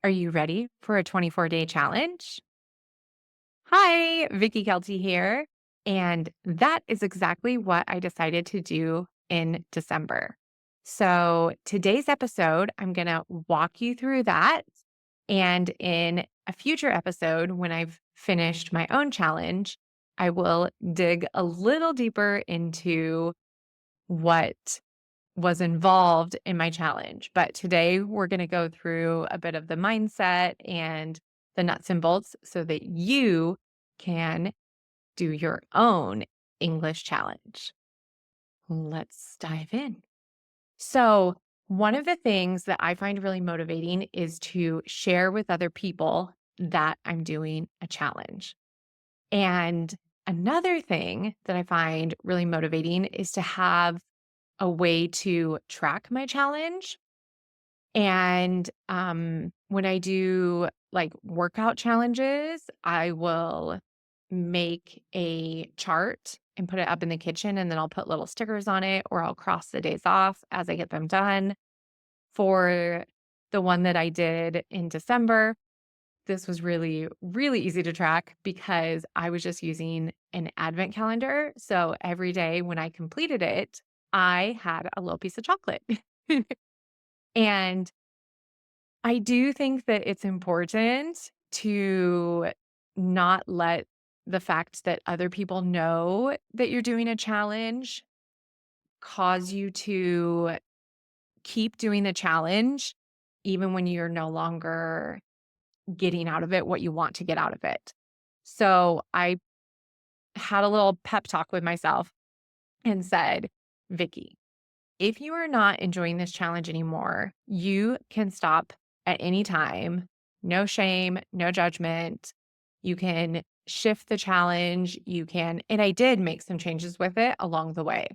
Are you ready for a 24-day challenge? Hi, Vicky Kelty here. And that is exactly what I decided to do in December. So, today's episode, I'm going to walk you through that. And in a future episode, when I've finished my own challenge, I will dig a little deeper into what was involved in my challenge. But today we're going to go through a bit of the mindset and the nuts and bolts so that you can do your own English challenge. Let's dive in. So, one of the things that I find really motivating is to share with other people that I'm doing a challenge. And another thing that I find really motivating is to have a way to track my challenge. And when I do like workout challenges, I will make a chart and put it up in the kitchen, and then I'll put little stickers on it, or I'll cross the days off as I get them done. For the one that I did in December, this was really, really easy to track because I was just using an advent calendar. So every day when I completed it, I had a little piece of chocolate. And I do think that it's important to not let the fact that other people know that you're doing a challenge cause you to keep doing the challenge, even when you're no longer getting out of it what you want to get out of it. So I had a little pep talk with myself and said, Vicky, if you are not enjoying this challenge anymore, you can stop at any time. No shame, no judgment. You can shift the challenge. You can, and I did make some changes with it along the way,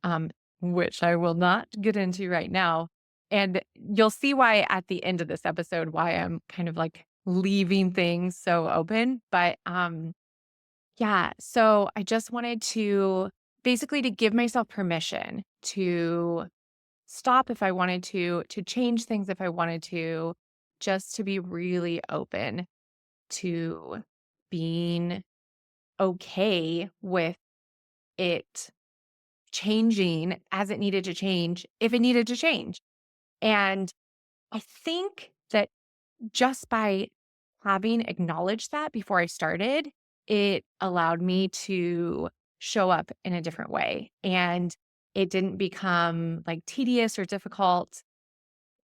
um, which I will not get into right now. And you'll see why at the end of this episode, why I'm kind of like leaving things so open. But yeah, so I just wanted to basically to give myself permission to stop if I wanted to change things if I wanted to, just to be really open to being okay with it changing as it needed to change, if it needed to change. And I think that just by having acknowledged that before I started, it allowed me to show up in a different way. And it didn't become like tedious or difficult.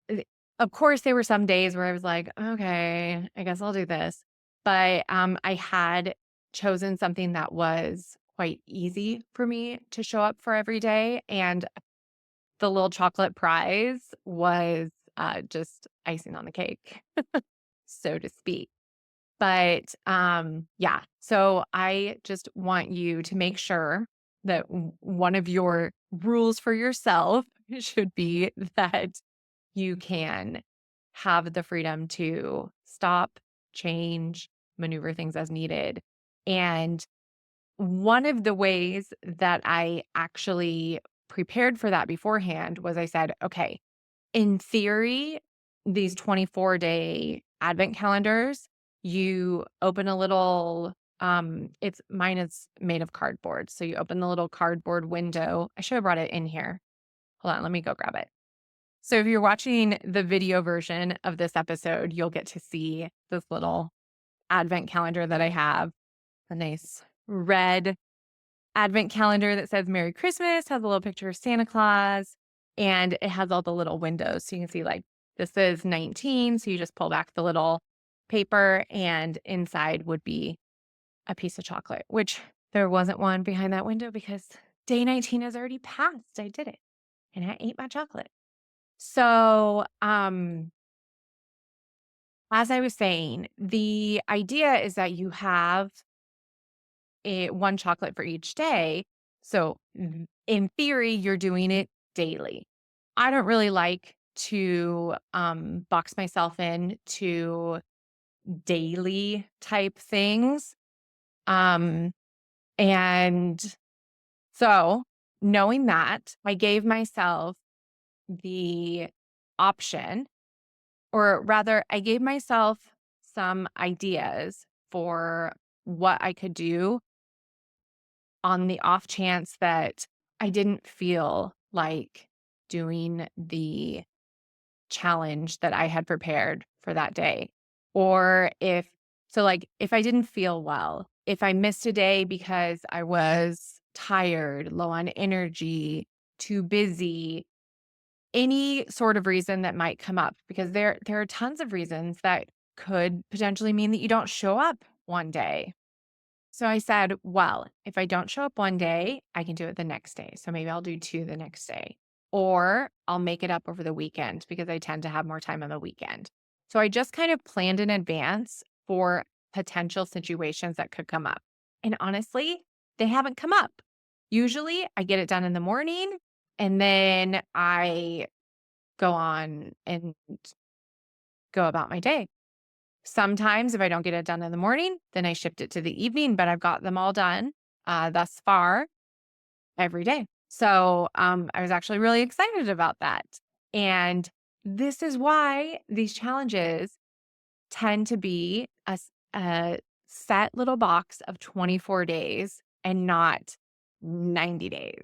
Uh, Of course, there were some days where I was like, okay, I guess I'll do this. But I had chosen something that was quite easy for me to show up for every day. And the little chocolate prize was just icing on the cake, so to speak. But yeah, so I just want you to make sure that one of your rules for yourself should be that you can have the freedom to stop, change, maneuver things as needed. And one of the ways that I actually prepared for that beforehand was I said, okay, in theory, these 24-day advent calendars, you open a little it's mine is made of cardboard. So you open the little cardboard window. I should have brought it in here. Hold on, let me go grab it. So if you're watching the video version of this episode, you'll get to see this little advent calendar that I have. A nice red advent calendar that says Merry Christmas, has a little picture of Santa Claus, and it has all the little windows. So you can see like this is 19. So you just pull back the little paper and inside would be a piece of chocolate, which there wasn't one behind that window because day 19 has already passed. I did it and I ate my chocolate. So, as I was saying, the idea is that you have one chocolate for each day. So, in theory, you're doing it daily. I don't really like to box myself in to daily type things. Um, and so, knowing that, I gave myself the option or rather, I gave myself some ideas for what I could do on the off chance that I didn't feel like doing the challenge that I had prepared for that day. Or if I didn't feel well, if I missed a day because I was tired, low on energy, too busy, any sort of reason that might come up, because there are tons of reasons that could potentially mean that you don't show up one day. So I said, well, if I don't show up one day, I can do it the next day. So maybe I'll do two the next day, or I'll make it up over the weekend because I tend to have more time on the weekend. So I just kind of planned in advance for potential situations that could come up. And honestly, they haven't come up. Usually I get it done in the morning and then I go on and go about my day. Sometimes if I don't get it done in the morning, then I shift it to the evening, but I've got them all done thus far every day. So I was actually really excited about that. And this is why these challenges tend to be a set little box of 24 days and not 90 days.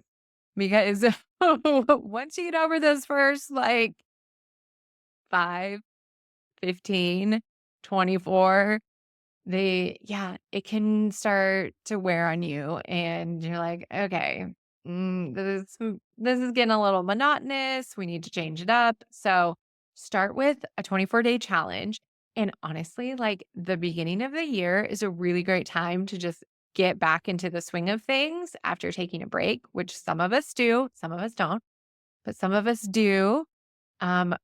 Because once you get over those first like 5, 15, 24, it can start to wear on you and you're like, "Okay, this is getting a little monotonous. We need to change it up." So, start with a 24-day challenge, and honestly, like, the beginning of the year is a really great time to just get back into the swing of things after taking a break, which some of us do, some of us don't, but some of us do. Um,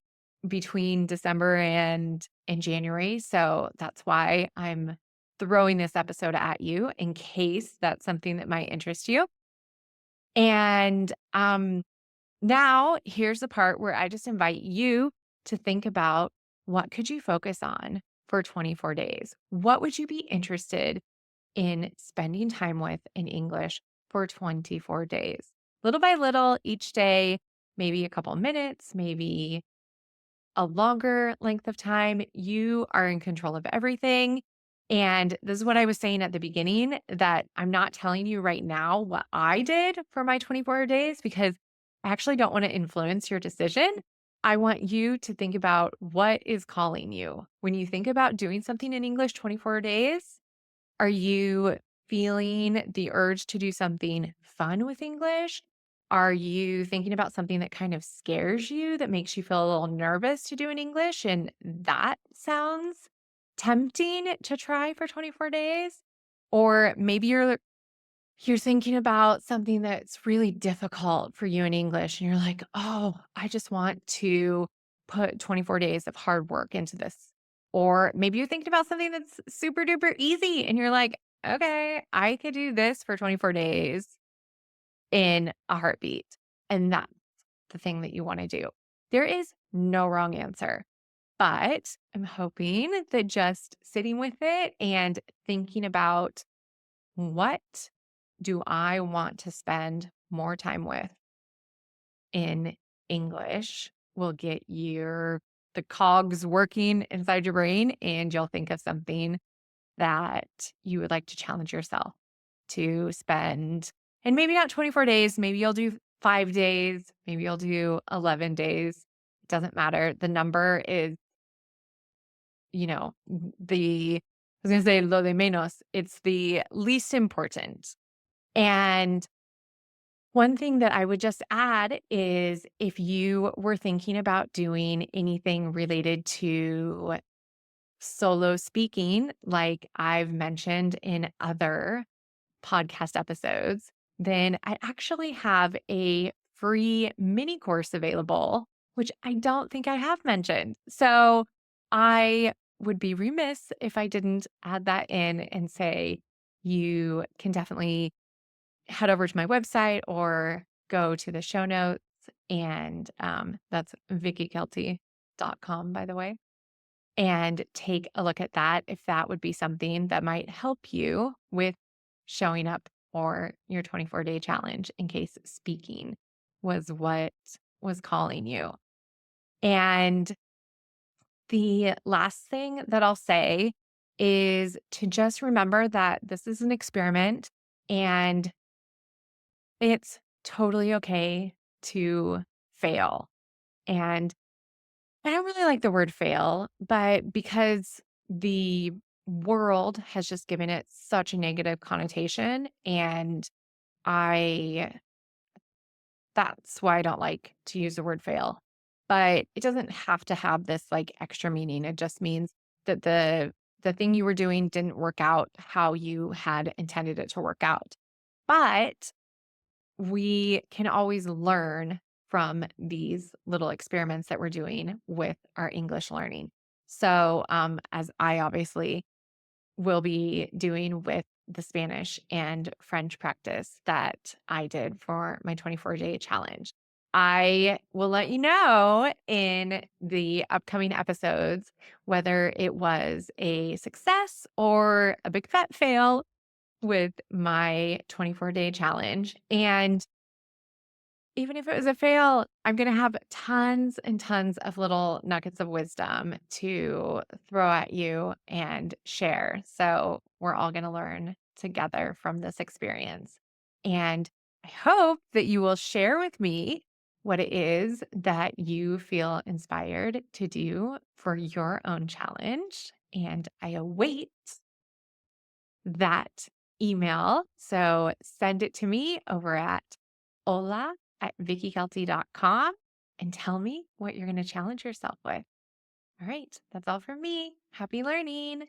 between December and January. So that's why I'm throwing this episode at you in case that's something that might interest you. And now here's the part where I just invite you to think about what could you focus on for 24 days? What would you be interested in spending time with in English for 24 days? Little by little each day, maybe a couple minutes, maybe a longer length of time. You are in control of everything. And this is what I was saying at the beginning, that I'm not telling you right now what I did for my 24 days because I actually don't want to influence your decision. I want you to think about what is calling you. When you think about doing something in English 24 days, are you feeling the urge to do something fun with English? Are you thinking about something that kind of scares you, that makes you feel a little nervous to do in English? And that sounds tempting to try for 24 days? Or maybe you're thinking about something that's really difficult for you in English and you're like, "Oh, I just want to put 24 days of hard work into this." Or maybe you're thinking about something that's super duper easy and you're like, "Okay, I could do this for 24 days in a heartbeat." And that's the thing that you want to do. There is no wrong answer, but I'm hoping that just sitting with it and thinking about, what do I want to spend more time with in English, will get the cogs working inside your brain, and you'll think of something that you would like to challenge yourself to spend. And maybe not 24 days, maybe you'll do 5 days, maybe you'll do 11 days. It doesn't matter. The number is, I was going to say lo de menos, it's the least important. And one thing that I would just add is, if you were thinking about doing anything related to solo speaking, like I've mentioned in other podcast episodes, then I actually have a free mini course available, which I don't think I have mentioned. So I would be remiss if I didn't add that in and say you can definitely head over to my website or go to the show notes. And that's vickykelty.com, by the way, and take a look at that if that would be something that might help you with showing up for your 24-day challenge, in case speaking was what was calling you. And The last thing that I'll say is to just remember that this is an experiment and it's totally okay to fail. And I don't really like the word fail, but because the world has just given it such a negative connotation, and I that's why I don't like to use the word fail. But it doesn't have to have this like extra meaning. It just means that the thing you were doing didn't work out how you had intended it to work out. But we can always learn from these little experiments that we're doing with our English learning. So, as I obviously will be doing with the Spanish and French practice that I did for my 24-day challenge. I will let you know in the upcoming episodes whether it was a success or a big fat fail with my 24-day challenge. And even if it was a fail, I'm going to have tons and tons of little nuggets of wisdom to throw at you and share. So we're all going to learn together from this experience. And I hope that you will share with me what it is that you feel inspired to do for your own challenge. And I await that email. So send it to me over at hola@vickykelty.com and tell me what you're going to challenge yourself with. All right, that's all from me. Happy learning.